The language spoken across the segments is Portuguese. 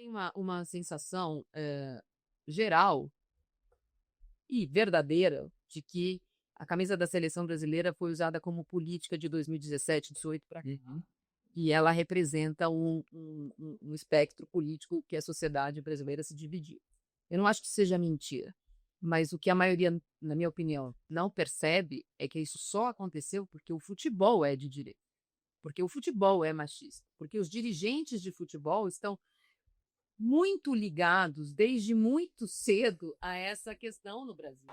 Tem uma sensação geral e verdadeira de que a camisa da seleção brasileira foi usada como política de 2017, 18 para cá. Uhum. E ela representa um espectro político que a sociedade brasileira se dividiu. Eu não acho que seja mentira, mas o que a maioria, na minha opinião, não percebe é que isso só aconteceu porque o futebol é de direita, porque o futebol é machista, porque os dirigentes de futebol estão muito ligados desde muito cedo a essa questão no Brasil.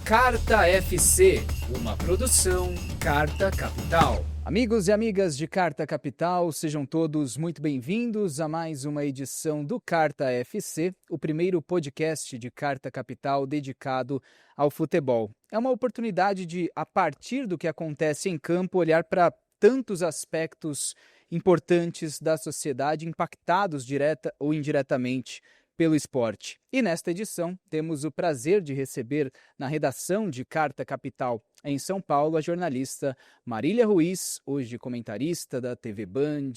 Carta FC, uma produção Carta Capital. Amigos e amigas de Carta Capital, sejam todos muito bem-vindos a mais uma edição do Carta FC, o primeiro podcast de Carta Capital dedicado ao futebol. É uma oportunidade de, a partir do que acontece em campo, olhar para tantos aspectos importantes da sociedade impactados direta ou indiretamente pelo esporte. E nesta edição temos o prazer de receber na redação de Carta Capital em São Paulo a jornalista Marília Ruiz, hoje comentarista da TV Band,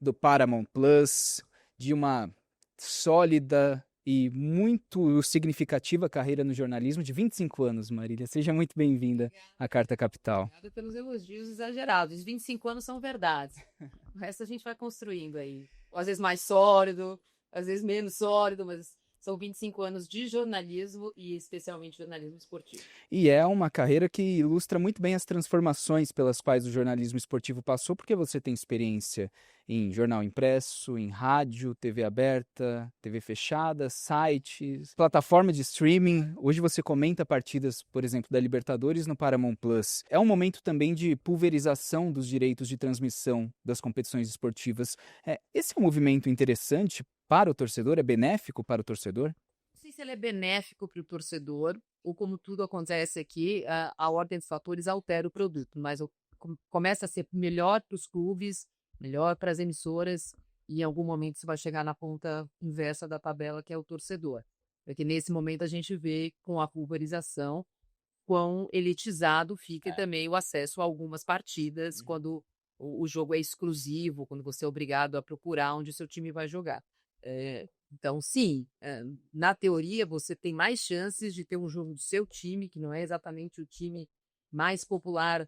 do Paramount Plus, de uma sólida e muito significativa carreira no jornalismo de 25 anos, Marília. Seja muito bem-vinda à Carta Capital. Obrigada pelos elogios exagerados. Os 25 anos são verdades. O resto a gente vai construindo aí. Às vezes mais sólido, às vezes menos sólido, mas são 25 anos de jornalismo e especialmente jornalismo esportivo. E é uma carreira que ilustra muito bem as transformações pelas quais o jornalismo esportivo passou, porque você tem experiência em jornal impresso, em rádio, TV aberta, TV fechada, sites, plataforma de streaming. Hoje você comenta partidas, por exemplo, da Libertadores no Paramount Plus. É um momento também de pulverização dos direitos de transmissão das competições esportivas. Esse é um movimento interessante para o torcedor? É benéfico para o torcedor? Não sei se ele é benéfico para o torcedor, ou como tudo acontece aqui, a ordem dos fatores altera o produto, mas começa a ser melhor para os clubes, melhor para as emissoras, e em algum momento você vai chegar na ponta inversa da tabela, que é o torcedor. Porque nesse momento a gente vê, com a pulverização, quão elitizado fica também o acesso a algumas partidas, quando o jogo é exclusivo, quando você é obrigado a procurar onde o seu time vai jogar. Então, sim, na teoria você tem mais chances de ter um jogo do seu time, que não é exatamente o time mais popular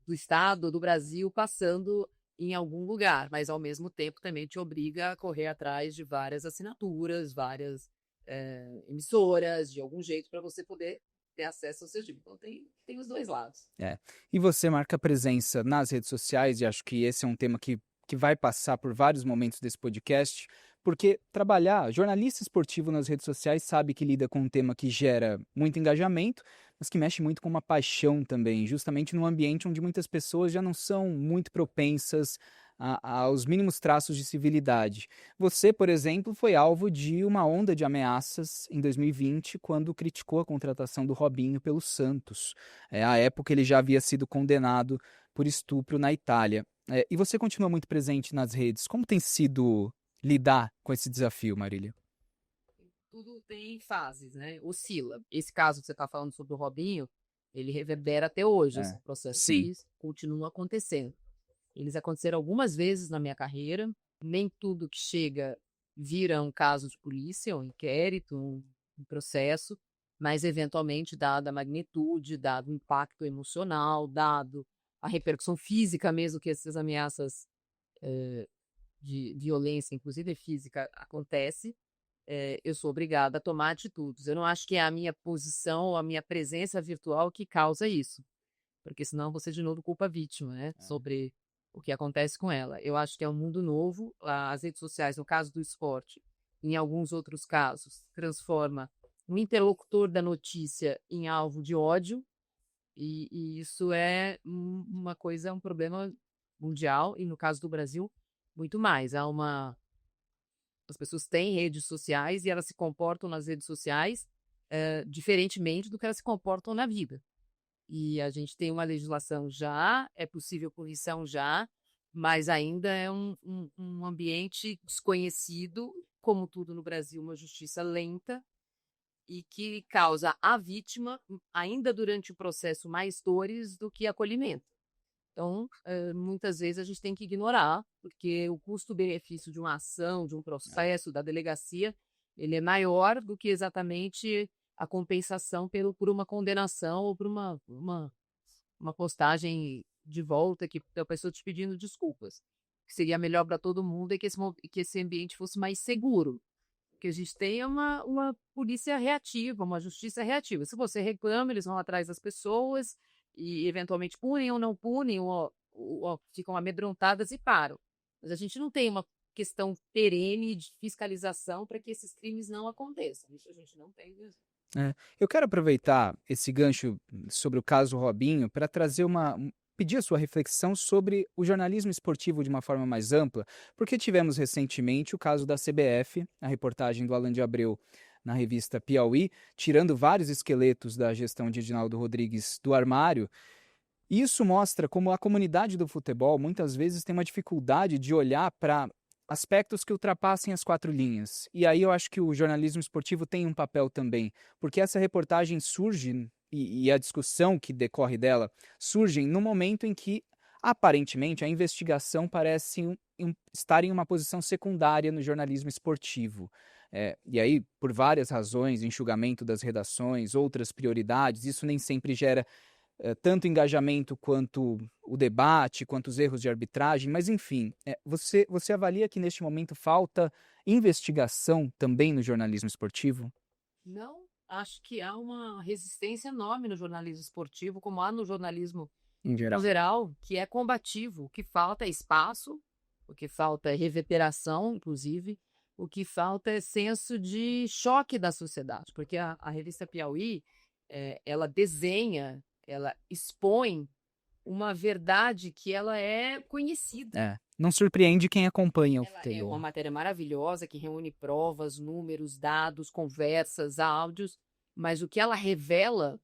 do estado ou do Brasil, passando em algum lugar, mas ao mesmo tempo também te obriga a correr atrás de várias assinaturas, várias emissoras, de algum jeito, para você poder ter acesso ao seu time. Então tem os dois lados. E você marca presença nas redes sociais, e acho que esse é um tema que vai passar por vários momentos desse podcast, porque jornalista esportivo nas redes sociais sabe que lida com um tema que gera muito engajamento, mas que mexe muito com uma paixão também, justamente num ambiente onde muitas pessoas já não são muito propensas aos mínimos traços de civilidade. Você, por exemplo, foi alvo de uma onda de ameaças em 2020, quando criticou a contratação do Robinho pelo Santos. À época ele já havia sido condenado por estupro na Itália. E você continua muito presente nas redes. Como tem sido lidar com esse desafio, Marília? Tudo tem fases, né? Oscila. Esse caso que você está falando sobre o Robinho, ele reverbera até hoje. Esse processo continua acontecendo. Eles aconteceram algumas vezes na minha carreira. Nem tudo que chega vira um caso de polícia, um inquérito, um processo, mas eventualmente, dada a magnitude, dado o impacto emocional, dado a repercussão física mesmo que essas ameaças de violência, inclusive física, acontece, eu sou obrigada a tomar atitudes. Eu não acho que é a minha posição, a minha presença virtual que causa isso, porque senão você de novo culpa a vítima, né? Sobre o que acontece com ela. Eu acho que é um mundo novo. As redes sociais, no caso do esporte, em alguns outros casos, transforma um interlocutor da notícia em alvo de ódio, e isso é uma coisa, um problema mundial, e no caso do Brasil, muito mais. As pessoas têm redes sociais e elas se comportam nas redes sociais diferentemente do que elas se comportam na vida. E a gente tem uma legislação já, é possível punição já, mas ainda é um ambiente desconhecido, como tudo no Brasil, uma justiça lenta, e que causa à vítima, ainda durante o processo, mais dores do que acolhimento. Então, muitas vezes a gente tem que ignorar porque o custo-benefício de uma ação, de um processo, da delegacia, ele é maior do que exatamente a compensação por uma condenação ou por uma postagem de volta que a pessoa te pedindo desculpas. O que seria melhor para todo mundo é que esse ambiente fosse mais seguro. Que a gente tenha uma polícia reativa, uma justiça reativa. Se você reclama, eles vão atrás das pessoas e eventualmente punem ou não punem, ou ficam amedrontadas e param. Mas a gente não tem uma questão perene de fiscalização para que esses crimes não aconteçam. Isso a gente não tem mesmo. Eu quero aproveitar esse gancho sobre o caso Robinho para trazer pedir a sua reflexão sobre o jornalismo esportivo de uma forma mais ampla, porque tivemos recentemente o caso da CBF, a reportagem do Alan de Abreu na revista Piauí, tirando vários esqueletos da gestão de Edinaldo Rodrigues do armário. E isso mostra como a comunidade do futebol muitas vezes tem uma dificuldade de olhar para aspectos que ultrapassem as 4 linhas. E aí eu acho que o jornalismo esportivo tem um papel também, porque essa reportagem surge e a discussão que decorre dela surgem no momento em que, aparentemente, a investigação parece estar em uma posição secundária no jornalismo esportivo. E aí, por várias razões, enxugamento das redações, outras prioridades, isso nem sempre gera tanto engajamento quanto o debate, quanto os erros de arbitragem, mas enfim, você avalia que neste momento falta investigação também no jornalismo esportivo? Não, acho que há uma resistência enorme no jornalismo esportivo, como há no jornalismo Em geral. no geral, que é combativo. O que falta é espaço, o que falta é reverberação, inclusive, o que falta é senso de choque da sociedade, porque a revista Piauí, ela desenha, ela expõe uma verdade que ela é conhecida. Não surpreende quem acompanha o Ela é teor. uma matéria maravilhosa que reúne provas, números, dados, conversas, áudios, mas o que ela revela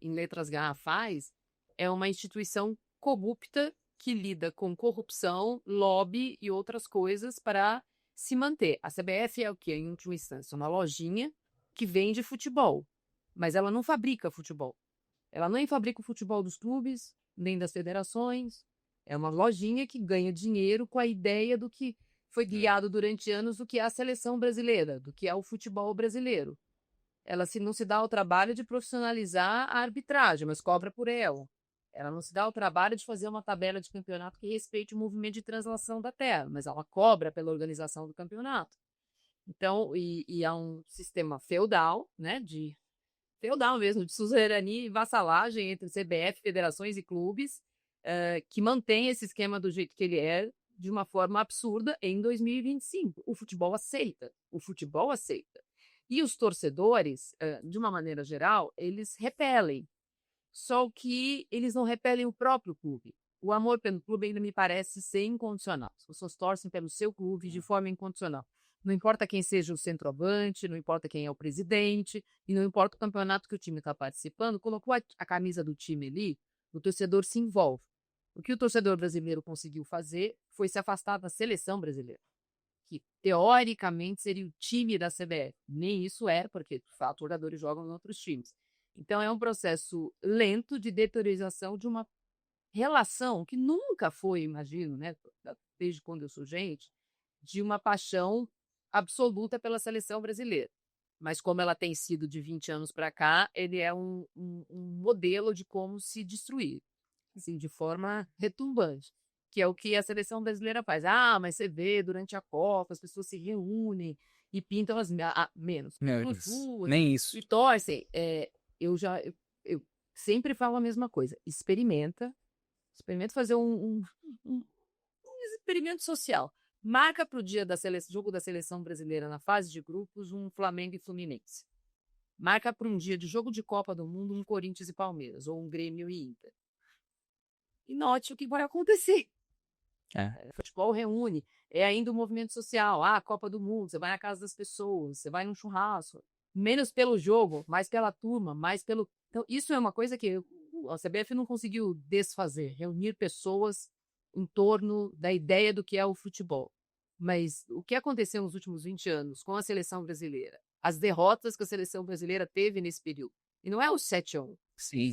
em letras garrafais é uma instituição corrupta que lida com corrupção, lobby e outras coisas para se manter. A CBF é o quê? Em última instância, uma lojinha que vende futebol, mas ela não fabrica futebol. Ela nem fabrica o futebol dos clubes, nem das federações. É uma lojinha que ganha dinheiro com a ideia do que foi guiado durante anos do que é a seleção brasileira, do que é o futebol brasileiro. Ela não se dá o trabalho de profissionalizar a arbitragem, mas cobra por ela. Ela não se dá o trabalho de fazer uma tabela de campeonato que respeite o movimento de translação da terra, mas ela cobra pela organização do campeonato. Então, e há um sistema feudal, né, feudal mesmo, de suzerania e vassalagem entre CBF, federações e clubes, que mantém esse esquema do jeito que ele é, de uma forma absurda, em 2025. O futebol aceita. E os torcedores, de uma maneira geral, eles repelem. Só que eles não repelem o próprio clube. O amor pelo clube ainda me parece ser incondicional. As pessoas torcem pelo seu clube de forma incondicional. Não importa quem seja o centroavante, não importa quem é o presidente, e não importa o campeonato que o time está participando, colocou a camisa do time ali, o torcedor se envolve. O que o torcedor brasileiro conseguiu fazer foi se afastar da seleção brasileira, que teoricamente seria o time da CBF. Nem isso é, porque de fato os jogadores jogam em outros times. Então é um processo lento de deteriorização de uma relação que nunca foi, imagino, né, desde quando eu sou gente, de uma paixão absoluta pela seleção brasileira. Mas como ela tem sido de 20 anos para cá, ele é um modelo de como se destruir, assim, de forma retumbante, que é o que a seleção brasileira faz. Mas você vê, durante a Copa, as pessoas se reúnem e pintam menos. Nem isso. E torcem. Eu sempre falo a mesma coisa. Experimenta fazer um experimento social. Marca para o dia jogo da seleção brasileira na fase de grupos um Flamengo e Fluminense. Marca para um dia de jogo de Copa do Mundo um Corinthians e Palmeiras, ou um Grêmio e Inter. E note o que vai acontecer. O futebol reúne, é ainda um movimento social. Copa do Mundo, você vai na casa das pessoas, você vai num churrasco. Menos pelo jogo, mais pela turma, mais pelo... Então, isso é uma coisa que a CBF não conseguiu desfazer, reunir pessoas em torno da ideia do que é o futebol. Mas o que aconteceu nos últimos 20 anos com a seleção brasileira? As derrotas que a seleção brasileira teve nesse período. E não é o 7-1. Sim.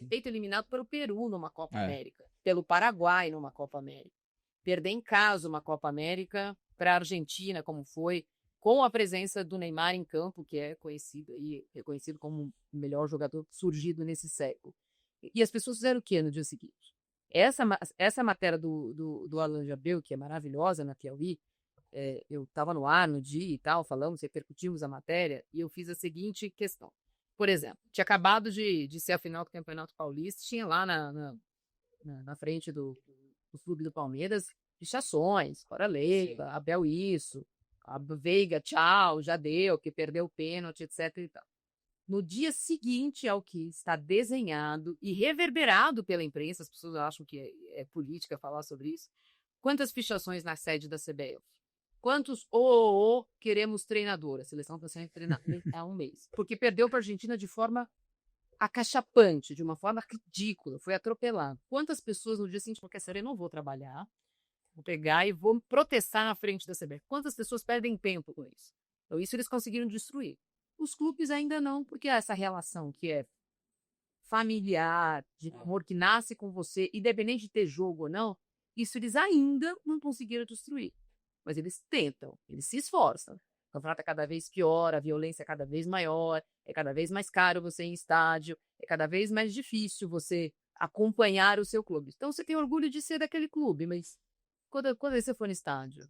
Feito eliminado pelo Peru numa Copa América, pelo Paraguai numa Copa América. perder em casa uma Copa América para a Argentina, como foi, com a presença do Neymar em campo, que é conhecido e reconhecido como o melhor jogador surgido nesse século. E as pessoas fizeram o quê no dia seguinte? Essa matéria do Alan Jabeu, que é maravilhosa na Piauí, eu estava no ar no dia e tal, falamos, repercutimos a matéria, e eu fiz a seguinte questão. Por exemplo, tinha acabado de ser a final do Campeonato Paulista, tinha lá na frente do clube do Palmeiras pichações, fora Leiva, Abel isso, a Veiga, tchau, já deu, que perdeu o pênalti, etc. E tal. No dia seguinte ao que está desenhado e reverberado pela imprensa, as pessoas acham que é política falar sobre isso, quantas fichações na sede da CBF? Quantos queremos treinador? A seleção está sem treinador há um mês. Porque perdeu para a Argentina de forma acachapante, de uma forma ridícula, foi atropelado. Quantas pessoas no dia seguinte falaram, quer saber, eu não vou trabalhar, vou pegar e vou protestar na frente da CBF. Quantas pessoas perdem tempo com isso? Então isso eles conseguiram destruir. Os clubes ainda não, porque essa relação que é familiar, de amor que nasce com você, independente de ter jogo ou não, isso eles ainda não conseguiram destruir. Mas eles tentam, eles se esforçam. O campeonato é cada vez pior, a violência é cada vez maior, é cada vez mais caro você ir em estádio, é cada vez mais difícil você acompanhar o seu clube. Então você tem orgulho de ser daquele clube, mas quando você for no estádio,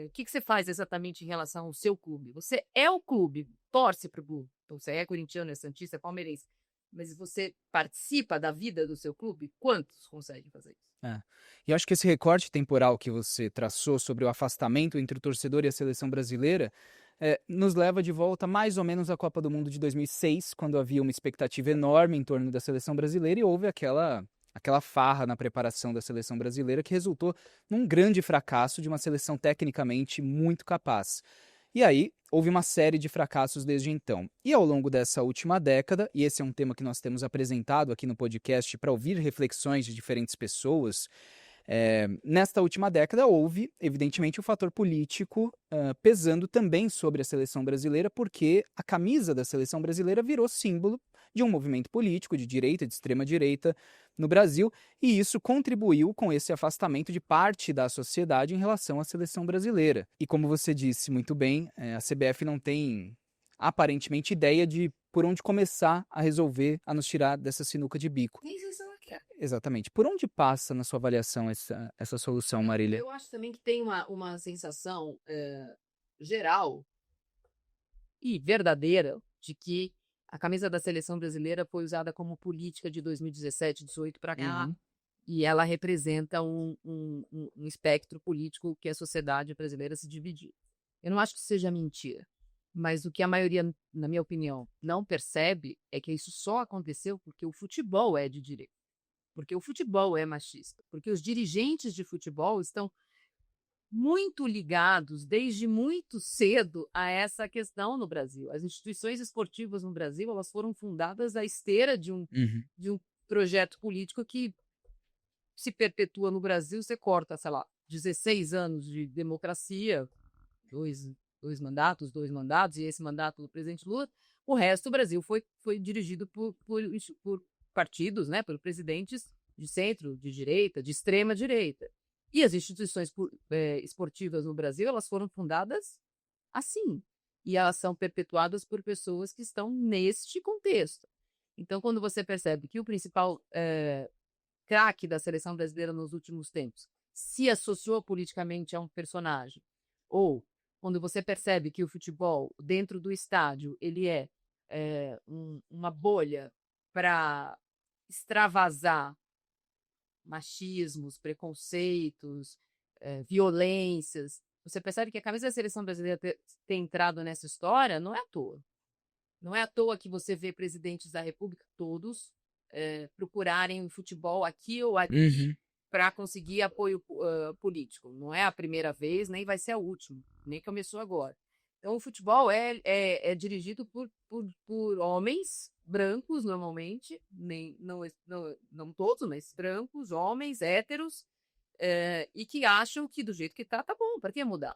o que você faz exatamente em relação ao seu clube? Você é o clube, torce para o clube. Então você é corintiano, é santista, é palmeirense, mas você participa da vida do seu clube? Quantos conseguem fazer isso? E eu acho que esse recorte temporal que você traçou sobre o afastamento entre o torcedor e a seleção brasileira nos leva de volta mais ou menos à Copa do Mundo de 2006, quando havia uma expectativa enorme em torno da seleção brasileira e houve aquela farra na preparação da seleção brasileira que resultou num grande fracasso de uma seleção tecnicamente muito capaz. E aí, houve uma série de fracassos desde então. E ao longo dessa última década, e esse é um tema que nós temos apresentado aqui no podcast para ouvir reflexões de diferentes pessoas, nesta última década houve, evidentemente, o fator político pesando também sobre a seleção brasileira, porque a camisa da seleção brasileira virou símbolo de um movimento político de direita, de extrema-direita no Brasil, e isso contribuiu com esse afastamento de parte da sociedade em relação à seleção brasileira. E como você disse muito bem, a CBF não tem aparentemente ideia de por onde começar a resolver, a nos tirar dessa sinuca de bico. Exatamente. Por onde passa, na sua avaliação, essa solução, Marília? Eu acho também que tem uma sensação geral e verdadeira de que a camisa da seleção brasileira foi usada como política de 2017, 2018 para cá, e ela representa um espectro político que a sociedade brasileira se dividiu. Eu não acho que seja mentira, mas o que a maioria, na minha opinião, não percebe é que isso só aconteceu porque o futebol é de direita, porque o futebol é machista, porque os dirigentes de futebol estão muito ligados desde muito cedo a essa questão no Brasil. As instituições esportivas no Brasil, elas foram fundadas à esteira de um projeto político que se perpetua no Brasil. Você corta, sei lá, 16 anos de democracia, dois mandatos, e esse mandato do presidente Lula, o resto do Brasil foi dirigido por partidos, né, por presidentes de centro, de direita, de extrema direita. E as instituições esportivas no Brasil, elas foram fundadas assim. E elas são perpetuadas por pessoas que estão neste contexto. Então, quando você percebe que o principal craque da seleção brasileira nos últimos tempos se associou politicamente a um personagem, ou quando você percebe que o futebol, dentro do estádio, ele é uma bolha para extravasar machismos, preconceitos, violências. Você percebe que a camisa da seleção brasileira ter entrado nessa história não é à toa. Não é à toa que você vê presidentes da República todos procurarem o futebol aqui ou ali para conseguir apoio político. Não é a primeira vez, nem vai ser a última, nem começou agora. Então, o futebol é dirigido por homens brancos, normalmente, não todos, mas brancos, homens, héteros, e que acham que do jeito que tá bom, para que mudar?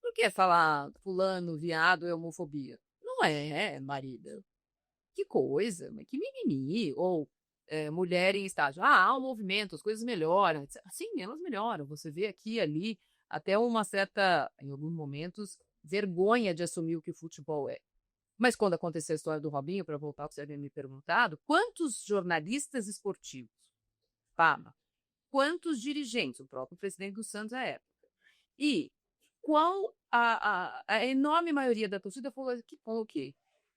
Por que falar fulano, viado, é homofobia? Não é, Marília. Que coisa, mas que mimimi. Ou mulher em estágio. Há um movimento, as coisas melhoram. Sim, elas melhoram. Você vê aqui e ali, até uma certa, em alguns momentos, vergonha de assumir o que o futebol é. Mas quando aconteceu a história do Robinho, para voltar ao que você havia me perguntado, quantos jornalistas esportivos, quantos dirigentes, o próprio presidente do Santos à época, e qual a enorme maioria da torcida falou o quê?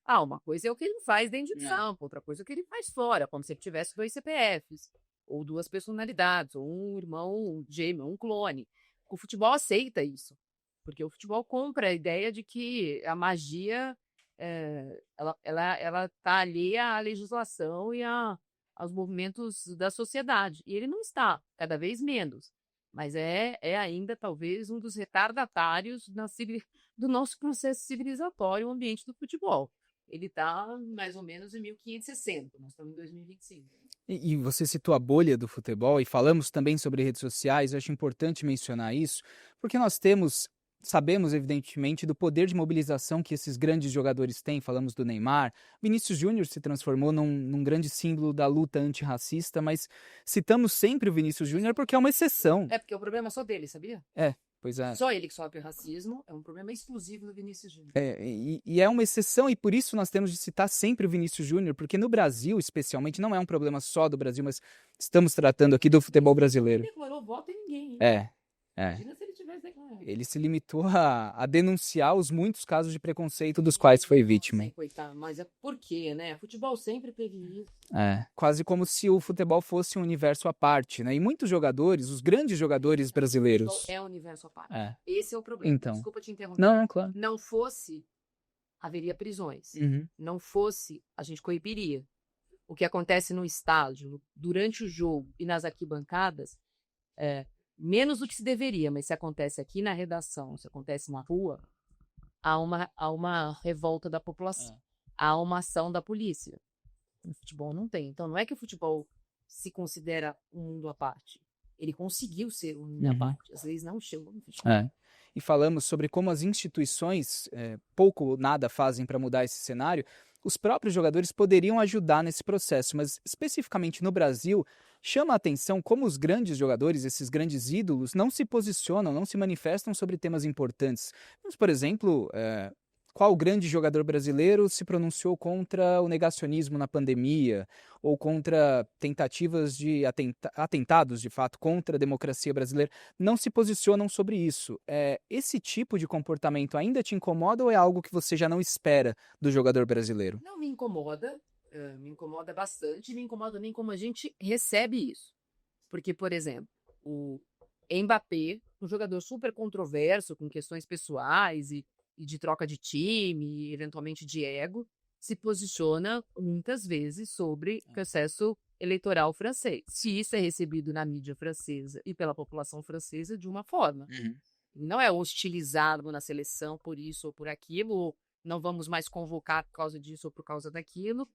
Uma coisa é o que ele faz dentro de campo, outra coisa é o que ele faz fora, como se ele tivesse 2 CPFs, ou 2 personalidades, ou um irmão gêmeo, um clone. O futebol aceita isso, porque o futebol compra a ideia de que a magia ela está alheia à legislação e aos movimentos da sociedade. E ele não está, cada vez menos. Mas é ainda, talvez, um dos retardatários do nosso processo civilizatório, o ambiente do futebol. Ele está mais ou menos em 1560, nós estamos em 2025. E você citou a bolha do futebol e falamos também sobre redes sociais, eu acho importante mencionar isso, porque sabemos, evidentemente, do poder de mobilização que esses grandes jogadores têm. Falamos do Neymar. Vinícius Júnior se transformou num grande símbolo da luta antirracista, mas citamos sempre o Vinícius Júnior porque é uma exceção. Porque o problema é só dele, sabia? Pois é. Só ele que sofre racismo, é um problema exclusivo do Vinícius Júnior. E é uma exceção, e por isso nós temos de citar sempre o Vinícius Júnior, porque no Brasil, especialmente, não é um problema só do Brasil, mas estamos tratando aqui do futebol brasileiro. Ele declarou voto em ninguém, hein? Imagina se ele tivesse declarado. Ele se limitou a denunciar os muitos casos de preconceito dos quais foi vítima. Coitado, mas por quê, né? Futebol sempre teve isso. Quase como se o futebol fosse um universo à parte, né? E muitos jogadores, os grandes jogadores brasileiros... É um universo à parte. Esse é o problema. Então. Desculpa te interromper. Não, claro. Não fosse, haveria prisões. Uhum. Não fosse, a gente coibiria. O que acontece no estádio, durante o jogo e nas arquibancadas, menos do que se deveria, mas se acontece aqui na redação, se acontece na rua, há uma revolta da população, há uma ação da polícia. No futebol não tem. Então não é que o futebol se considera um mundo à parte. Ele conseguiu ser um mundo à parte. As leis não chegam no futebol. E falamos sobre como as instituições pouco ou nada fazem para mudar esse cenário. Os próprios jogadores poderiam ajudar nesse processo, mas especificamente no Brasil, chama a atenção como os grandes jogadores, esses grandes ídolos, não se posicionam, não se manifestam sobre temas importantes. Mas, por exemplo, qual grande jogador brasileiro se pronunciou contra o negacionismo na pandemia ou contra tentativas de atentados, de fato, contra a democracia brasileira? Não se posicionam sobre isso. Esse tipo de comportamento ainda te incomoda ou é algo que você já não espera do jogador brasileiro? Não me incomoda. Me incomoda bastante, me incomoda nem como a gente recebe isso. Porque, por exemplo, o Mbappé, um jogador super controverso, com questões pessoais e de troca de time, e eventualmente de ego, se posiciona muitas vezes sobre o processo eleitoral francês. Se isso é recebido na mídia francesa e pela população francesa de uma forma. Não é hostilizado na seleção por isso ou por aquilo, ou não vamos mais convocar por causa disso ou por causa daquilo.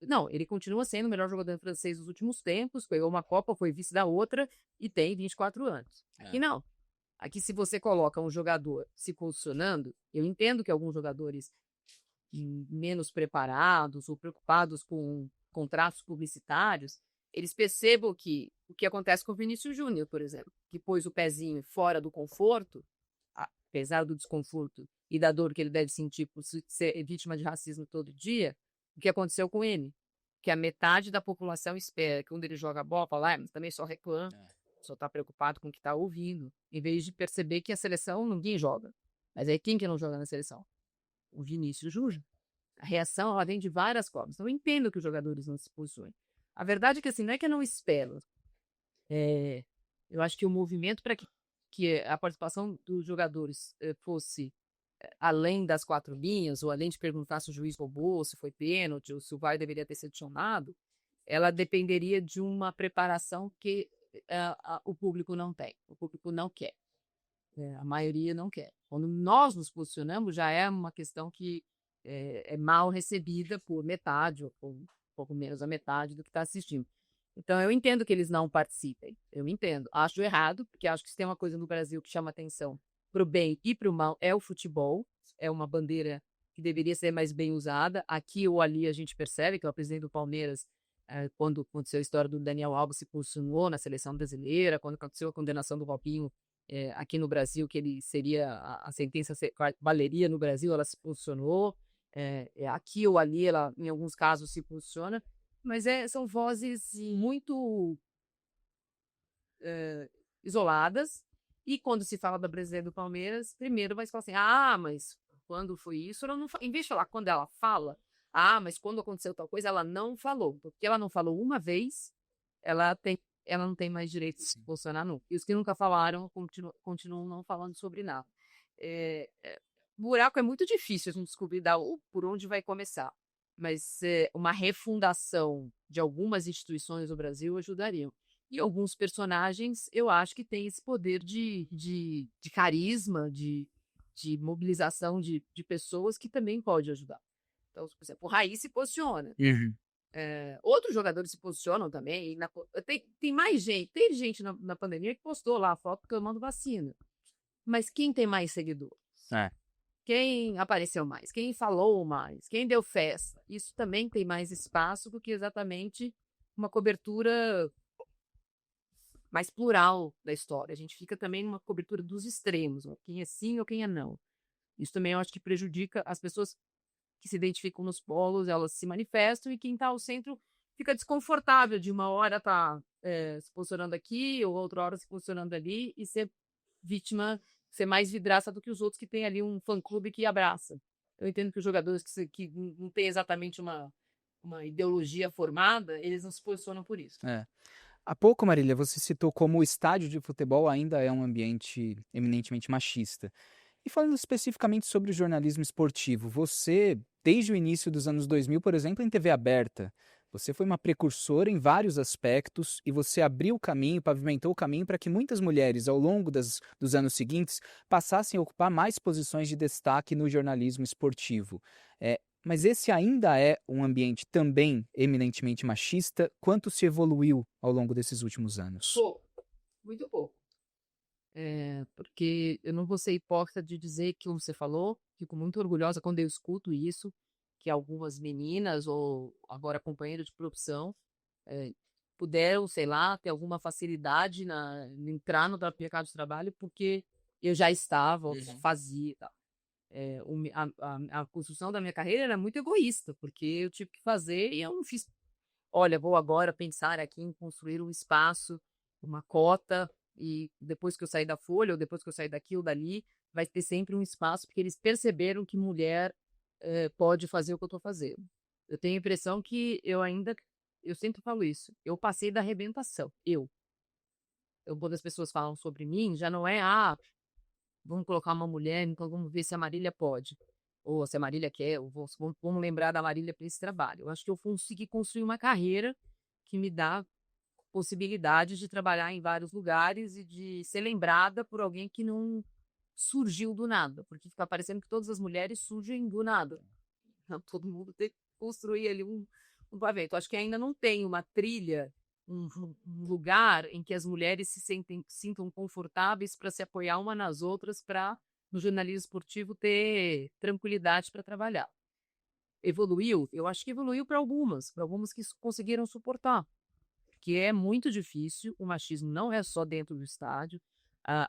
Não, ele continua sendo o melhor jogador francês dos últimos tempos, ganhou uma Copa, foi vice da outra e tem 24 anos. Aqui não. Aqui, se você coloca um jogador se posicionando, eu entendo que alguns jogadores menos preparados ou preocupados com contratos publicitários, eles percebam que o que acontece com o Vinícius Júnior, por exemplo, que pôs o pezinho fora do conforto, apesar do desconforto e da dor que ele deve sentir por ser vítima de racismo todo dia, o que aconteceu com ele? Que a metade da população espera que quando ele joga a bola, fala, mas também só reclama, só está preocupado com o que está ouvindo, em vez de perceber que a seleção ninguém joga. Mas aí quem que não joga na seleção? O Vinícius Júnior. A reação ela vem de várias formas. Então eu entendo que os jogadores não se posicionem. A verdade é que assim, não é que eu não espero. Eu acho que o movimento para que a participação dos jogadores fosse além das 4 linhas, ou além de perguntar se o juiz roubou, se foi pênalti, ou se o VAR deveria ter sido acionado, ela dependeria de uma preparação que o público não tem, o público não quer. A maioria não quer. Quando nós nos posicionamos, já é uma questão que é mal recebida por metade, ou por um pouco menos da metade do que está assistindo. Então, eu entendo que eles não participem. Eu entendo. Acho errado, porque acho que se tem uma coisa no Brasil que chama atenção para o bem e para o mal, é o futebol. É uma bandeira que deveria ser mais bem usada. Aqui ou ali a gente percebe que o presidente do Palmeiras Quando aconteceu a história do Daniel Alves se posicionou na seleção brasileira, quando aconteceu a condenação do Robinho aqui no Brasil, que ele seria, a sentença valeria no Brasil, ela se posicionou. Aqui ou ali, ela em alguns casos se posiciona, mas são vozes muito isoladas. E quando se fala da brasileira do Palmeiras, primeiro vai se falar assim, mas quando foi isso, ela não em vez de falar quando ela fala, mas quando aconteceu tal coisa, ela não falou. Porque ela não falou uma vez, ela não tem mais direito de se posicionar nunca. E os que nunca falaram continuam não falando sobre nada. O buraco é muito difícil a gente descobrir por onde vai começar. Mas uma refundação de algumas instituições do Brasil ajudariam. E alguns personagens, eu acho que têm esse poder de carisma, de mobilização de pessoas que também pode ajudar. Então, por exemplo, o Raí se posiciona. Uhum. Outros jogadores se posicionam também. Tem mais gente. Tem gente na pandemia que postou lá a foto clamando vacina. Mas quem tem mais seguidor? Quem apareceu mais? Quem falou mais? Quem deu festa? Isso também tem mais espaço do que exatamente uma cobertura mais plural da história. A gente fica também numa cobertura dos extremos, quem é sim ou quem é não. Isso também eu acho que prejudica as pessoas que se identificam nos polos, elas se manifestam, e quem está ao centro fica desconfortável de uma hora estar se posicionando aqui, ou outra hora se posicionando ali, e ser vítima, ser mais vidraça do que os outros que tem ali um fã-clube que abraça. Eu entendo que os jogadores que não têm exatamente uma ideologia formada, eles não se posicionam por isso. Há pouco, Marília, você citou como o estádio de futebol ainda é um ambiente eminentemente machista. E falando especificamente sobre o jornalismo esportivo, você, desde o início dos anos 2000, por exemplo, em TV aberta, você foi uma precursora em vários aspectos e você abriu o caminho, pavimentou o caminho para que muitas mulheres, ao longo dos anos seguintes, passassem a ocupar mais posições de destaque no jornalismo esportivo. Mas esse ainda é um ambiente também eminentemente machista? Quanto se evoluiu ao longo desses últimos anos? Pouco, muito pouco. Porque eu não vou ser hipócrita de dizer que, como você falou, fico muito orgulhosa quando eu escuto isso, que algumas meninas, ou agora companheiros de profissão, puderam, sei lá, ter alguma facilidade em entrar no mercado de trabalho, porque eu já estava, ou fazia e tal. A construção da minha carreira era muito egoísta, porque eu tive que fazer e eu não fiz. Olha, vou agora pensar aqui em construir um espaço, uma cota, e depois que eu sair da Folha, ou depois que eu sair daqui ou dali, vai ter sempre um espaço, porque eles perceberam que mulher pode fazer o que eu estou fazendo. Eu tenho a impressão que eu sempre falo isso, eu passei da arrebentação, quando as pessoas falam sobre mim, já não é, vamos colocar uma mulher, então vamos ver se a Marília pode. Ou se a Marília quer, ou vamos lembrar da Marília para esse trabalho. Eu acho que eu consegui construir uma carreira que me dá possibilidade de trabalhar em vários lugares e de ser lembrada por alguém que não surgiu do nada. Porque fica parecendo que todas as mulheres surgem do nada. Não, todo mundo tem que construir ali um pavimento. Acho que ainda não tem uma trilha, um lugar em que as mulheres se sintam confortáveis para se apoiar uma nas outras, para no jornalismo esportivo ter tranquilidade para trabalhar. Evoluiu? Eu acho que evoluiu para algumas que conseguiram suportar, que é muito difícil. O machismo não é só dentro do estádio.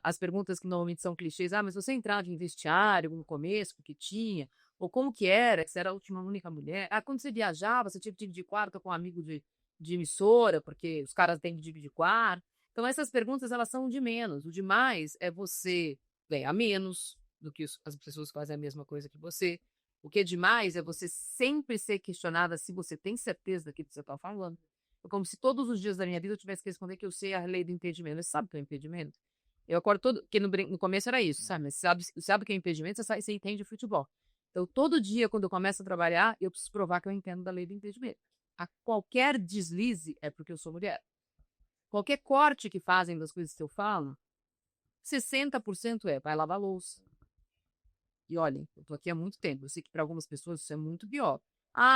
As perguntas que normalmente são clichês, mas você entrava em vestiário no começo, porque tinha, ou como que era, que você era a única mulher. Quando você viajava, você tinha que dividir quarto com um amigo de emissora, porque os caras têm que dividir quarto. Então essas perguntas, elas são de menos. O demais é você ganhar menos do que as pessoas que fazem a mesma coisa que você. O que é demais é você sempre ser questionada se você tem certeza daquilo que você está falando. É como se todos os dias da minha vida eu tivesse que responder que eu sei a lei do impedimento. Você sabe o que é impedimento? Eu acordo porque no começo era isso, sabe? Mas sabe o que é impedimento? Você entende o futebol. Então, todo dia, quando eu começo a trabalhar, eu preciso provar que eu entendo da lei do impedimento. Qualquer deslize é porque eu sou mulher. Qualquer corte que fazem das coisas que eu falo, 60% vai lavar louça. E olhem, eu tô aqui há muito tempo. Eu sei que para algumas pessoas isso é muito pior.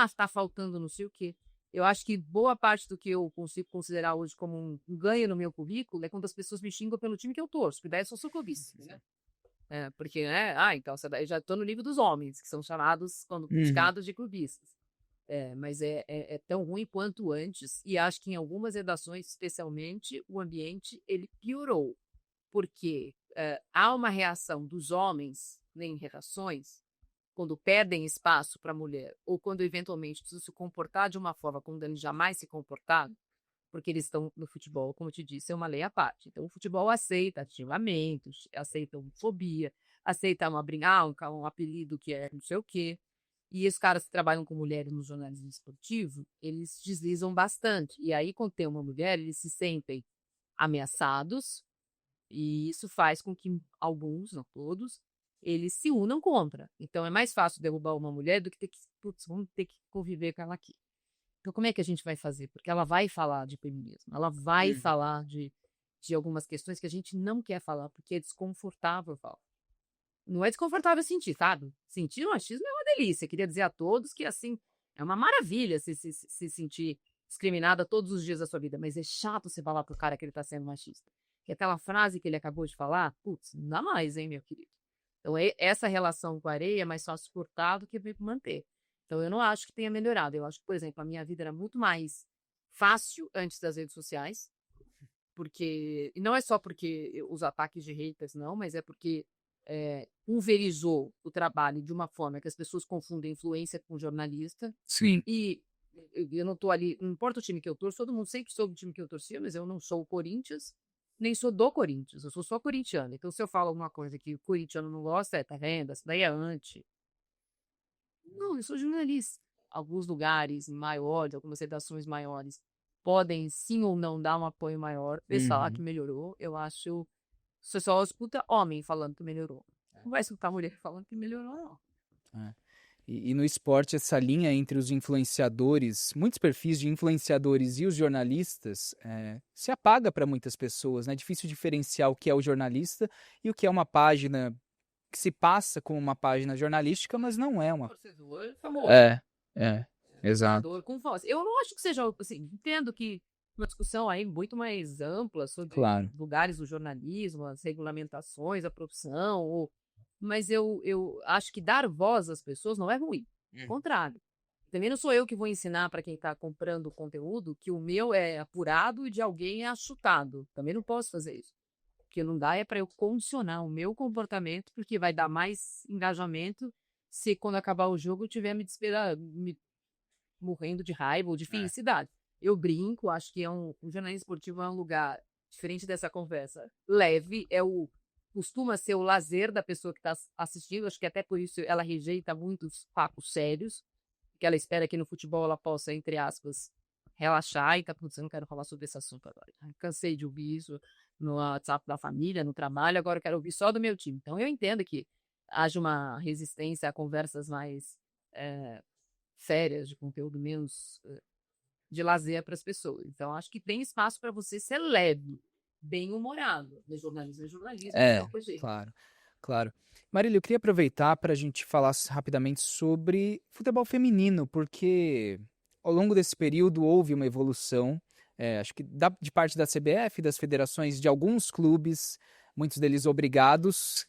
Está faltando não sei o quê. Eu acho que boa parte do que eu consigo considerar hoje como um ganho no meu currículo é quando as pessoas me xingam pelo time que eu torço, porque daí eu sou clubista, né? Porque, então, eu já estou no nível dos homens, que são chamados, quando criticados, de clubistas. Mas é tão ruim quanto antes. E acho que em algumas redações, especialmente, o ambiente ele piorou. Porque há uma reação dos homens em redações, quando perdem espaço para a mulher, ou quando eventualmente precisam se comportar de uma forma como eles jamais se comportaram, porque eles estão no futebol, como eu te disse, é uma lei à parte. Então, o futebol aceita xingamentos, aceita homofobia, aceita um apelido que é não sei o quê. E os caras que trabalham com mulheres no jornalismo esportivo, eles deslizam bastante. E aí, quando tem uma mulher, eles se sentem ameaçados, e isso faz com que alguns, não todos, eles se unam contra. Então, é mais fácil derrubar uma mulher do que ter que, putz, vamos ter que conviver com ela aqui. Então, como é que a gente vai fazer? Porque ela vai falar de feminismo, ela vai falar de algumas questões que a gente não quer falar, porque é desconfortável falar. Não é desconfortável sentir, sabe? Sentir o machismo é uma delícia. Queria dizer a todos que, assim, é uma maravilha se sentir discriminada todos os dias da sua vida, mas é chato você falar pro cara que ele tá sendo machista. Que aquela frase que ele acabou de falar, putz, não dá mais, hein, meu querido? Então, essa relação com a areia é mais fácil suportar do que manter. Então, eu não acho que tenha melhorado. Eu acho que, por exemplo, a minha vida era muito mais fácil antes das redes sociais, porque, e não é só porque os ataques de haters, não, mas é porque pulverizou o trabalho de uma forma que as pessoas confundem influência com jornalista. Sim. E eu não tô ali, não importa o time que eu torço, todo mundo sempre soube o time que eu torcia, mas eu não sou o Corinthians, nem sou do Corinthians, eu sou só corintiano. Então, se eu falo alguma coisa que o corintiano não gosta, tá vendo? Isso daí é anti. Não, eu sou jornalista. Alguns lugares maiores, algumas redações maiores, podem sim ou não dar um apoio maior. Eles falar que melhorou, eu acho. Você só escuta homem falando que melhorou. Não vai escutar mulher falando que melhorou, não. E no esporte, essa linha entre os influenciadores, muitos perfis de influenciadores e os jornalistas, se apaga para muitas pessoas, né? É difícil diferenciar o que é o jornalista e o que é uma página que se passa como uma página jornalística, mas não é uma. Torcedor famoso. Exato. Torcedor com voz. Eu não acho que seja, assim, entendo que uma discussão aí muito mais ampla sobre lugares do jornalismo, as regulamentações, a profissão, mas eu acho que dar voz às pessoas não é ruim. Ao contrário. Também não sou eu que vou ensinar para quem está comprando o conteúdo que o meu é apurado e de alguém é achutado. Também não posso fazer isso. O que não dá é para eu condicionar o meu comportamento, porque vai dar mais engajamento se quando acabar o jogo eu estiver me morrendo de raiva ou de felicidade. Eu brinco, acho que o jornalismo esportivo é um lugar diferente dessa conversa. Leve, costuma ser o lazer da pessoa que está assistindo, acho que até por isso ela rejeita muitos papos sérios, porque ela espera que no futebol ela possa, entre aspas, relaxar e tá pensando, não quero falar sobre esse assunto agora. Cansei de ouvir isso no WhatsApp da família, no trabalho, agora eu quero ouvir só do meu time. Então eu entendo que haja uma resistência a conversas mais sérias, de conteúdo menos de lazer para as pessoas. Então, acho que tem espaço para você ser leve, bem-humorado. Mas jornalismo é jornalismo. Claro. Marília, eu queria aproveitar para a gente falar rapidamente sobre futebol feminino, porque ao longo desse período houve uma evolução, acho que de parte da CBF, das federações, de alguns clubes, muitos deles obrigados.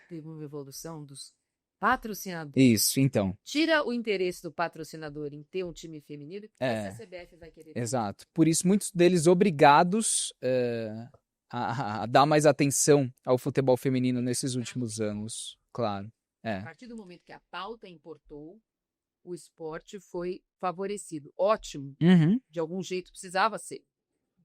Teve uma evolução dos patrocinadores. Isso, então. Tira o interesse do patrocinador em ter um time feminino, que a CBF vai querer ter. Exato. Por isso, muitos deles obrigados a dar mais atenção ao futebol feminino nesses últimos anos. Claro. A partir do momento que a pauta importou, o esporte foi favorecido. Ótimo. De algum jeito precisava ser.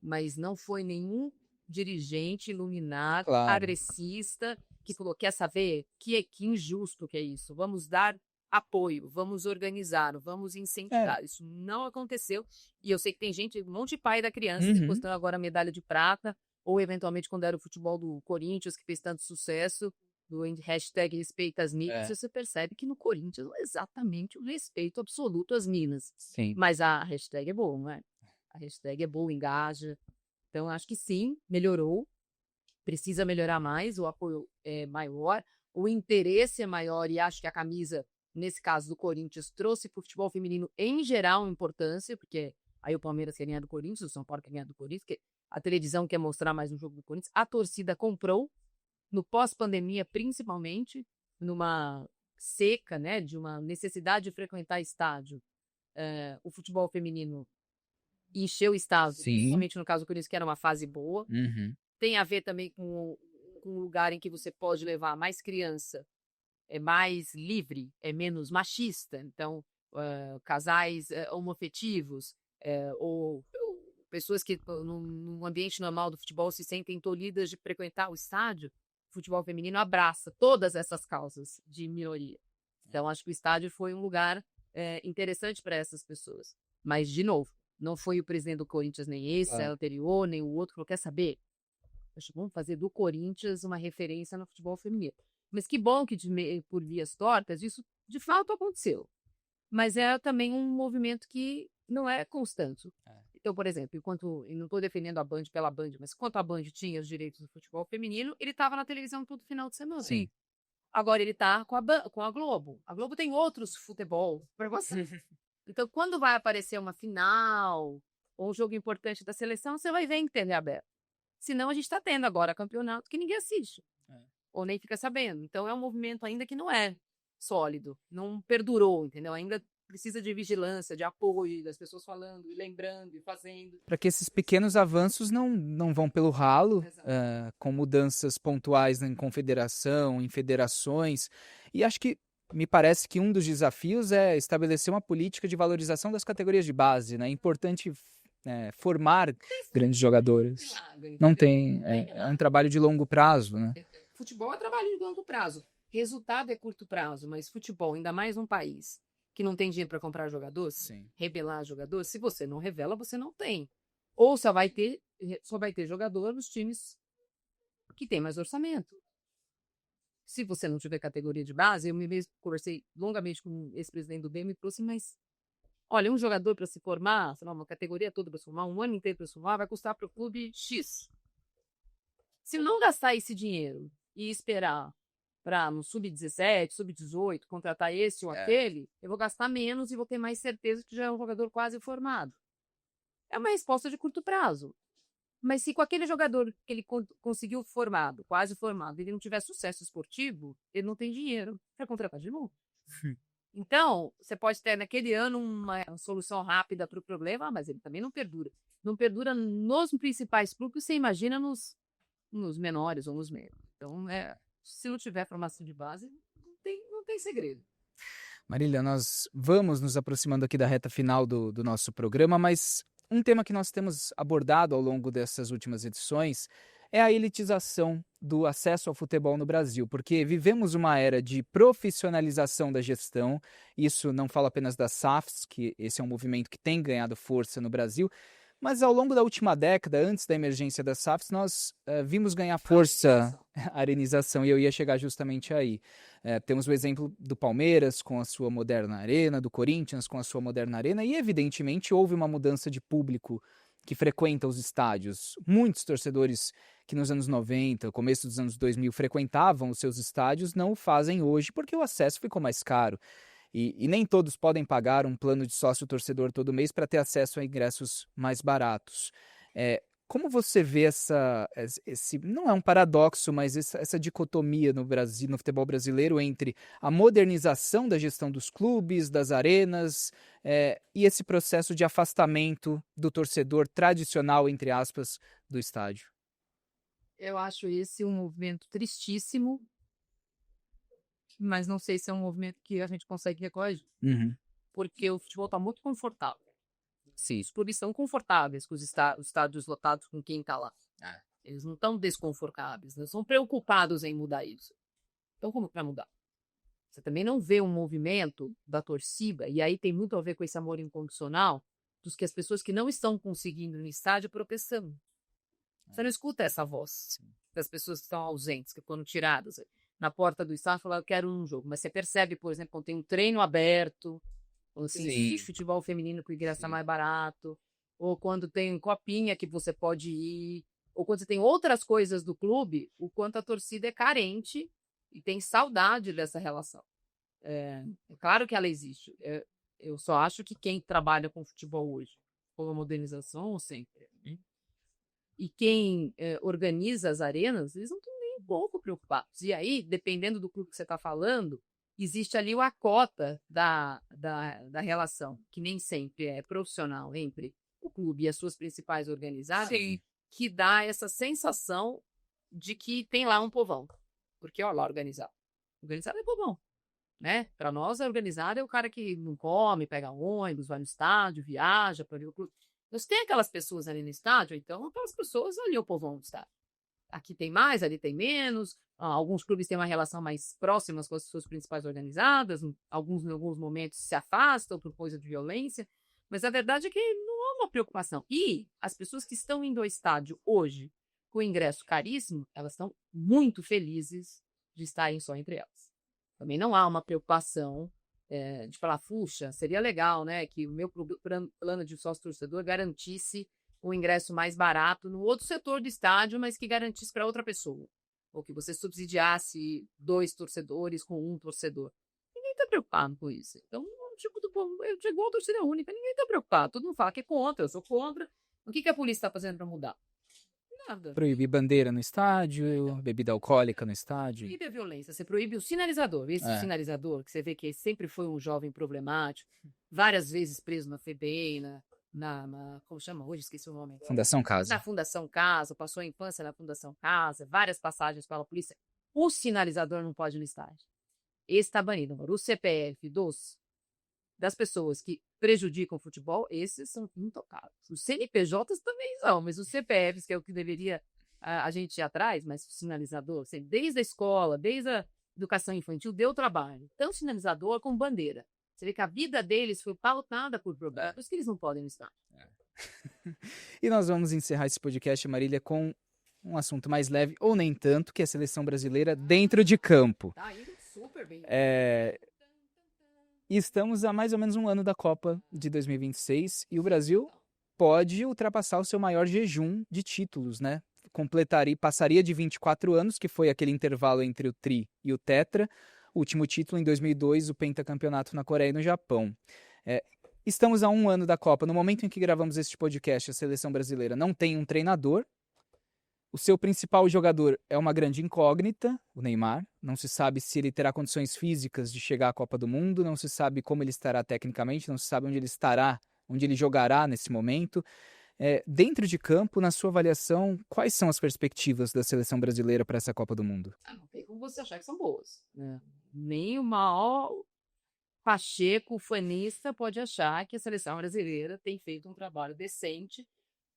Mas não foi nenhum dirigente iluminado, agressista, que falou, quer saber? Que injusto que é isso. Vamos dar apoio, vamos organizar, vamos incentivar. Isso não aconteceu. E eu sei que tem gente, um monte de pai da criança, postando agora a medalha de prata, ou eventualmente quando era o futebol do Corinthians, que fez tanto sucesso, do hashtag respeita as minas, você percebe que no Corinthians não é exatamente o respeito absoluto às minas. Sim. Mas a hashtag é boa, não é? A hashtag é boa, engaja. Então, acho que sim, melhorou. Precisa melhorar mais, o apoio é maior, o interesse é maior, e acho que a camisa, nesse caso do Corinthians, trouxe para o futebol feminino em geral importância, porque aí o Palmeiras quer ganhar do Corinthians, o São Paulo quer ganhar do Corinthians, porque a televisão quer mostrar mais um jogo do Corinthians, a torcida comprou, no pós-pandemia principalmente, numa seca, né, de uma necessidade de frequentar estádio, o futebol feminino encheu o estádio, principalmente no caso do Corinthians, que era uma fase boa. Tem a ver também com um lugar em que você pode levar mais criança, é mais livre, é menos machista. Então, casais homoafetivos ou pessoas que num ambiente normal do futebol se sentem tolhidas de frequentar o estádio, o futebol feminino abraça todas essas causas de minoria. Então, acho que o estádio foi um lugar interessante para essas pessoas. Mas, de novo, não foi o presidente do Corinthians nem esse, anterior, nem o outro, que falou, quer saber? Vamos fazer do Corinthians uma referência no futebol feminino. Mas que bom que, por vias tortas, isso de fato aconteceu. Mas é também um movimento que não é constante. Então, por exemplo, e não estou defendendo a Band pela Band, mas enquanto a Band tinha os direitos do futebol feminino, ele estava na televisão todo final de semana. Sim. Agora ele está com a Globo. A Globo tem outros futebol para você. Então, quando vai aparecer uma final ou um jogo importante da seleção, você vai ver em TV aberta. Senão, a gente está tendo agora campeonato que ninguém assiste. Ou nem fica sabendo. Então, é um movimento ainda que não é sólido. Não perdurou, entendeu? Ainda precisa de vigilância, de apoio, das pessoas falando, e lembrando, e fazendo. Para que esses pequenos avanços não vão pelo ralo, com mudanças pontuais em confederação, em federações. E acho que me parece que um dos desafios é estabelecer uma política de valorização das categorias de base, né? É importante formar grandes jogadores. Não tem. É um trabalho de longo prazo, né? Futebol é trabalho de longo prazo. Resultado é curto prazo, mas futebol, ainda mais num país que não tem dinheiro para comprar jogadores, revelar jogadores, se você não revela, você não tem. Ou só vai ter jogador nos times que tem mais orçamento. Se você não tiver categoria de base, eu mesmo conversei longamente com esse presidente do BEM e falou assim, mas olha, um jogador para se formar, sei lá, uma categoria toda para se formar, um ano inteiro para se formar, vai custar para o clube X. Se não gastar esse dinheiro e esperar para no sub-17, sub-18, contratar esse ou aquele, eu vou gastar menos e vou ter mais certeza que já é um jogador quase formado. É uma resposta de curto prazo. Mas se com aquele jogador que ele conseguiu formado, quase formado, ele não tiver sucesso esportivo, ele não tem dinheiro para contratar de novo. Então, você pode ter naquele ano uma solução rápida para o problema, mas ele também não perdura. Não perdura nos principais clubes, você imagina nos menores ou nos meios. Então, se não tiver formação de base, não tem segredo. Marília, nós vamos nos aproximando aqui da reta final do nosso programa, mas um tema que nós temos abordado ao longo dessas últimas edições é a elitização do acesso ao futebol no Brasil, porque vivemos uma era de profissionalização da gestão. Isso não falo apenas das SAFs, que esse é um movimento que tem ganhado força no Brasil, mas ao longo da última década, antes da emergência das SAFs, nós vimos ganhar força a arenização, e eu ia chegar justamente aí. Temos o exemplo do Palmeiras com a sua moderna arena, do Corinthians com a sua moderna arena, e evidentemente houve uma mudança de público que frequenta os estádios. Muitos torcedores que nos anos 90, começo dos anos 2000, frequentavam os seus estádios, não o fazem hoje porque o acesso ficou mais caro. E nem todos podem pagar um plano de sócio-torcedor todo mês para ter acesso a ingressos mais baratos. Como você vê esse, não é um paradoxo, mas essa dicotomia no Brasil, no futebol brasileiro, entre a modernização da gestão dos clubes, das arenas, e esse processo de afastamento do torcedor tradicional, entre aspas, do estádio? Eu acho esse um movimento tristíssimo, mas não sei se é um movimento que a gente consegue recorrer, porque o futebol está muito confortável. Sim, os clubes estão confortáveis com os estádios lotados com quem está lá. Eles não estão desconfortáveis, não são preocupados em mudar isso. Então, como que vai mudar? Você também não vê um movimento da torcida, e aí tem muito a ver com esse amor incondicional, dos que as pessoas que não estão conseguindo ir no estádio protestando. Você não escuta essa voz das pessoas que estão ausentes, que foram tiradas na porta do estádio, falando, eu quero um jogo. Mas você percebe, por exemplo, quando tem um treino aberto, ou assim, futebol feminino que o ingresso é mais barato, ou quando tem copinha que você pode ir, ou quando você tem outras coisas do clube, o quanto a torcida é carente e tem saudade dessa relação. É claro que ela existe. Eu só acho que quem trabalha com futebol hoje, com a modernização, sempre, e quem organiza as arenas, eles não estão nem um pouco preocupados. E aí, dependendo do clube que você está falando, existe ali a cota da relação, que nem sempre é profissional entre o clube e as suas principais organizadas, que dá essa sensação de que tem lá um povão. Porque, olha lá, organizado. Organizado é povão, né? Para nós, organizado é o cara que não come, pega ônibus, vai no estádio, viaja para ver o clube. Nós tem aquelas pessoas ali no estádio, então aquelas pessoas ali é o povão do estádio. Aqui tem mais, ali tem menos. Alguns clubes têm uma relação mais próxima com as suas principais organizadas. Alguns, em alguns momentos, se afastam por coisa de violência. Mas a verdade é que não há uma preocupação. E as pessoas que estão indo ao estádio hoje, com ingresso caríssimo, elas estão muito felizes de estarem só entre elas. Também não há uma preocupação de falar, puxa, seria legal, né, que o meu plano de sócio-torcedor garantisse um ingresso mais barato no outro setor do estádio, mas que garantisse para outra pessoa. Ou que você subsidiasse 2 torcedores com 1 torcedor. Ninguém está preocupado com isso. Então, tipo do povo, é igual a torcida única, ninguém está preocupado. Todo mundo fala que é contra, eu sou contra. O que a polícia está fazendo para mudar? Nada. Proibir bandeira no estádio, bebida alcoólica no estádio. Proíbe a violência, você proíbe o sinalizador. Esse sinalizador, que você vê que sempre foi um jovem problemático, várias vezes preso na FEBEM, como chama hoje? Esqueci o nome. Fundação Casa. Na Fundação Casa, passou a infância na Fundação Casa, várias passagens pela polícia. O sinalizador não pode ir no estádio. Esse está banido. Agora, o CPF das pessoas que prejudicam o futebol, esses são intocáveis. Os CNPJs também são, mas os CPFs, que é o que deveria a gente ir atrás, mas o sinalizador, assim, desde a escola, desde a educação infantil, deu trabalho. Tanto sinalizador como bandeira. Você vê que a vida deles foi pautada por problemas. Por isso que eles não podem estar. E nós vamos encerrar esse podcast, Marília, com um assunto mais leve, ou nem tanto, que é a seleção brasileira dentro de campo. Tá indo super bem. E estamos há mais ou menos um ano da Copa de 2026 e o Brasil pode ultrapassar o seu maior jejum de títulos, né? Passaria de 24 anos, que foi aquele intervalo entre o Tri e o Tetra. O último título em 2002, o pentacampeonato na Coreia e no Japão. Estamos há um ano da Copa. No momento em que gravamos este podcast, a seleção brasileira não tem um treinador. O seu principal jogador é uma grande incógnita, o Neymar. Não se sabe se ele terá condições físicas de chegar à Copa do Mundo, não se sabe como ele estará tecnicamente, não se sabe onde ele estará, onde ele jogará nesse momento. Dentro de campo, na sua avaliação, quais são as perspectivas da seleção brasileira para essa Copa do Mundo? Não tem como você achar que são boas. Né? Nem o maior Pacheco, fanista, pode achar que a seleção brasileira tem feito um trabalho decente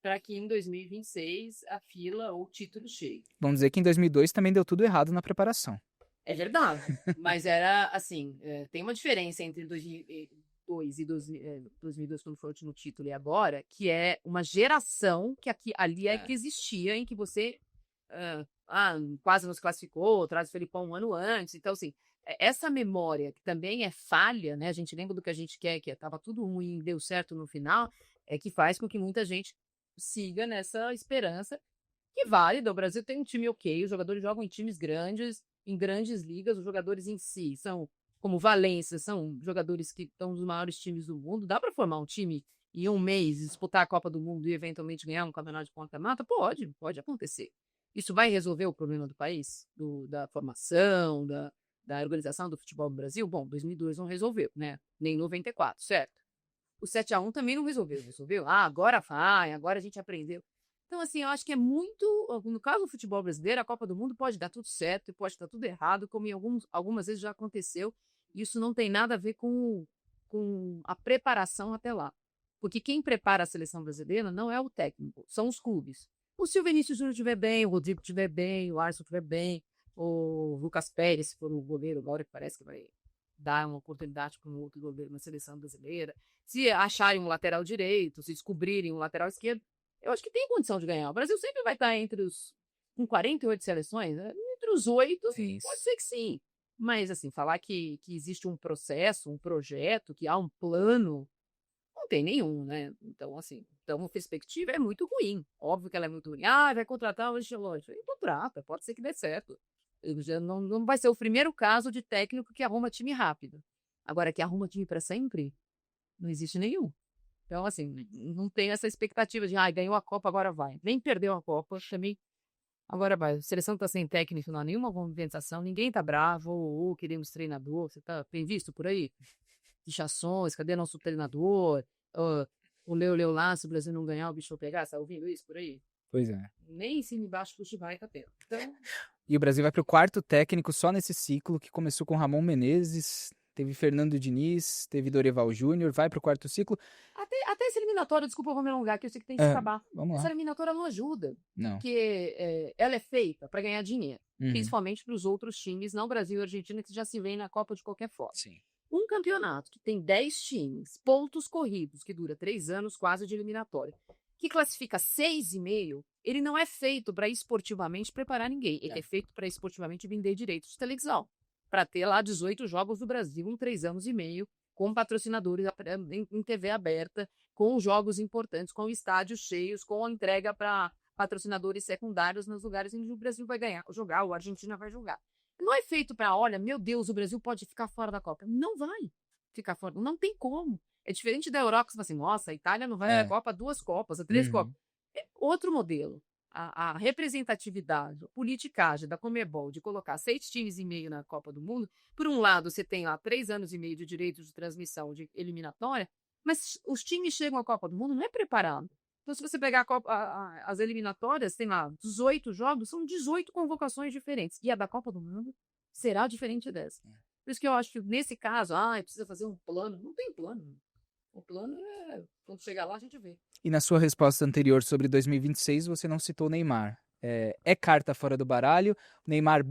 para que em 2026 a fila ou o título chegue. Vamos dizer que em 2002 também deu tudo errado na preparação. É verdade, mas era assim, tem uma diferença entre 2002 e 2002, quando foi o último título, e agora, que é uma geração que ali que existia, em que você quase nos classificou, traz o Felipão um ano antes. Então, assim, essa memória, que também é falha, né? A gente lembra do que a gente quer, que estava tudo ruim, deu certo no final, que faz com que muita gente siga nessa esperança, que válida. O Brasil tem um time ok, os jogadores jogam em times grandes, em grandes ligas, os jogadores em si são, como Valência, são jogadores que estão nos maiores times do mundo. Dá para formar um time em um mês, disputar a Copa do Mundo e eventualmente ganhar um campeonato de ponta-mata? Pode acontecer. Isso vai resolver o problema do país, da formação, da organização do futebol no Brasil? Bom, 2002 não resolveu, né? Nem 94, certo? O 7-1 também não resolveu. Agora vai, agora a gente aprendeu. Então, assim, eu acho que é muito... No caso do futebol brasileiro, a Copa do Mundo pode dar tudo certo e pode dar tudo errado, como algumas vezes já aconteceu. Isso não tem nada a ver com a preparação até lá. Porque quem prepara a seleção brasileira não é o técnico, são os clubes. Se o Vinícius Júnior estiver bem, o Rodrigo estiver bem, o Alisson estiver bem, o Lucas Pérez, se for o goleiro agora, que parece que vai dar uma oportunidade para um outro goleiro na seleção brasileira. Se acharem um lateral direito, se descobrirem um lateral esquerdo, eu acho que tem condição de ganhar. O Brasil sempre vai estar com 48 seleções, entre os 8, sim. Pode ser que sim. Mas, assim, falar que existe um processo, um projeto, que há um plano, não tem nenhum, né? Então, assim, a perspectiva é muito ruim. Óbvio que ela é muito ruim. Vai contratar o Ancelotti. Contrata, pode ser que dê certo. Já não vai ser o primeiro caso de técnico que arruma time rápido. Agora, que arruma time para sempre, não existe nenhum. Então, assim, não tem essa expectativa de ganhou a Copa, agora vai. Nem perdeu a Copa, também Agora, a seleção tá sem técnico, não há nenhuma movimentação, ninguém tá bravo, queremos treinador, você tem visto por aí? Fichações, cadê nosso treinador? O leu lá, se o Brasil não ganhar, o bicho vai pegar, você tá ouvindo isso por aí? Pois é. Nem em cima e embaixo do Chibai tá tendo. Então... E o Brasil vai pro 4º técnico só nesse ciclo, que começou com Ramon Menezes, teve Fernando Diniz, teve Dorival Júnior, vai pro 4º ciclo. Até essa eliminatória, desculpa, eu vou me alongar, que eu sei que tem que acabar. Vamos lá. Essa eliminatória não ajuda. Não. Porque ela é feita para ganhar dinheiro. Principalmente para os outros times, não Brasil e Argentina, que já se veem na Copa de qualquer forma. Sim. Um campeonato que tem 10 times, pontos corridos, que dura 3 anos quase de eliminatória, que classifica 6,5, ele não é feito para esportivamente preparar ninguém. Ele é feito para esportivamente vender direitos de televisão. Para ter lá 18 jogos do Brasil em 3 anos e meio, com patrocinadores em TV aberta, com jogos importantes, com estádios cheios, com a entrega para patrocinadores secundários nos lugares onde o Brasil vai jogar, ou a Argentina vai jogar. Não é feito para, olha, meu Deus, o Brasil pode ficar fora da Copa. Não vai ficar fora, não tem como. É diferente da Europa, que você fala assim, nossa, a Itália não vai à Copa, 2 Copas, 3 Copas. É outro modelo. A representatividade, a politicagem da Conmebol de colocar 6 times e meio na Copa do Mundo, por um lado, você tem lá 3 anos e meio de direito de transmissão de eliminatória, mas os times chegam à Copa do Mundo não é preparado. Então, se você pegar as eliminatórias, tem lá 18 jogos, são 18 convocações diferentes. E a da Copa do Mundo será diferente dessa. Por isso que eu acho que, nesse caso, precisa fazer um plano. Não tem plano. O plano é, quando chegar lá, a gente vê. E na sua resposta anterior sobre 2026, você não citou o Neymar. É carta fora do baralho? O Neymar,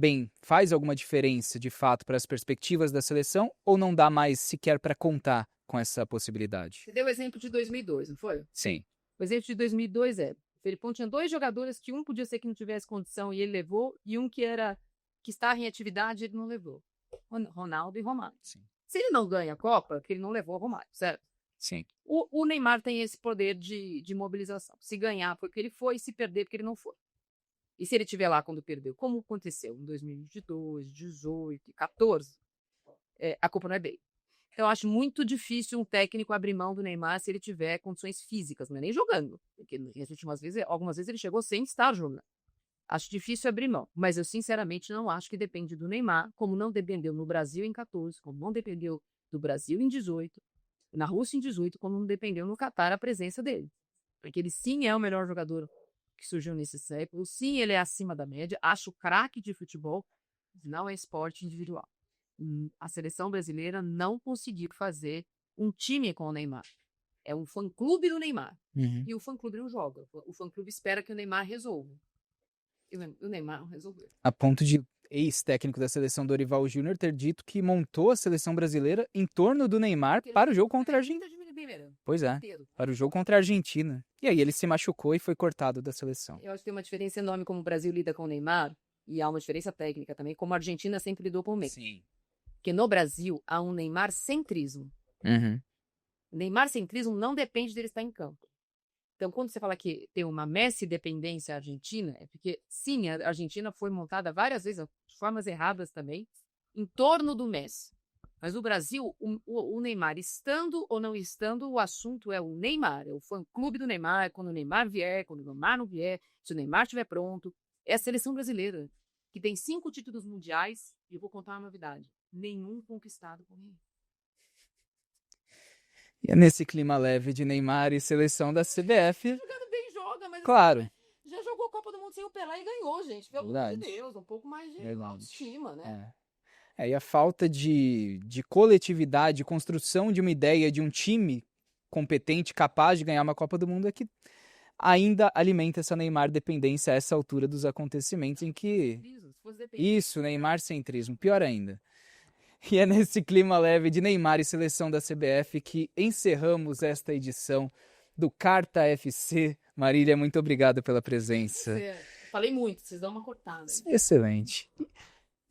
faz alguma diferença, de fato, para as perspectivas da seleção? Ou não dá mais sequer para contar com essa possibilidade? Você deu o exemplo de 2002, não foi? Sim. O exemplo de 2002 o Felipão tinha 2 jogadores que um podia ser que não tivesse condição e ele levou, e um que estava em atividade e ele não levou. Ronaldo e Romário. Sim. Se ele não ganha a Copa, que ele não levou o Romário, certo? Sim. O Neymar tem esse poder de mobilização. Se ganhar porque ele foi, se perder porque ele não foi. E se ele estiver lá quando perdeu, como aconteceu em 2022, 2018, 2014, a culpa não é dele. Então, eu acho muito difícil um técnico abrir mão do Neymar se ele tiver condições físicas, não é nem jogando. Porque algumas vezes ele chegou sem estar jogando. Acho difícil abrir mão, mas eu sinceramente não acho que depende do Neymar, como não dependeu no Brasil em 14, como não dependeu do Brasil em 18, na Rússia em 18, como não dependeu no Catar a presença dele. Porque ele sim é o melhor jogador que surgiu nesse século, sim ele é acima da média, acho craque de futebol, não é esporte individual. A seleção brasileira não conseguiu fazer um time com o Neymar. É um fã-clube do Neymar. E o fã-clube não joga. O fã-clube espera que o Neymar resolva. E o Neymar não resolveu. A ponto de ex-técnico da seleção Dorival Júnior ter dito que montou a seleção brasileira em torno do Neymar para o jogo contra a Argentina. Pois é, para o jogo contra a Argentina. E aí ele se machucou e foi cortado da seleção. Eu acho que tem uma diferença enorme como o Brasil lida com o Neymar, e há uma diferença técnica também, como a Argentina sempre lidou com o Messi. Sim. Porque no Brasil há um Neymar-centrismo. Neymar-centrismo não depende dele estar em campo. Então, quando você fala que tem uma Messi-dependência argentina, é porque, sim, a Argentina foi montada várias vezes, de formas erradas também, em torno do Messi. Mas o Brasil, o Neymar estando ou não estando, o assunto é o Neymar, é o fã-clube do Neymar, quando o Neymar vier, quando o Neymar não vier, se o Neymar estiver pronto. É a seleção brasileira, que tem 5 títulos mundiais, e eu vou contar uma novidade, nenhum conquistado por mim. E é nesse clima leve de Neymar e seleção da CBF... Jogando bem, joga, mas... Claro. Já jogou Copa do Mundo sem o Pelé e ganhou, gente. Pelo amor de Deus, um pouco mais de autoestima, né? E a falta de coletividade, construção de uma ideia de um time competente, capaz de ganhar uma Copa do Mundo é que ainda alimenta essa Neymar dependência a essa altura dos acontecimentos em que... Isso, Neymar centrismo, pior ainda. E é nesse clima leve de Neymar e seleção da CBF que encerramos esta edição do Carta FC. Marília, muito obrigado pela presença. Falei muito, vocês dão uma cortada. Excelente.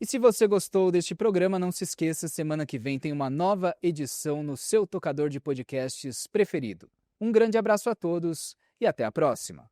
E se você gostou deste programa, não se esqueça, semana que vem tem uma nova edição no seu tocador de podcasts preferido. Um grande abraço a todos e até a próxima.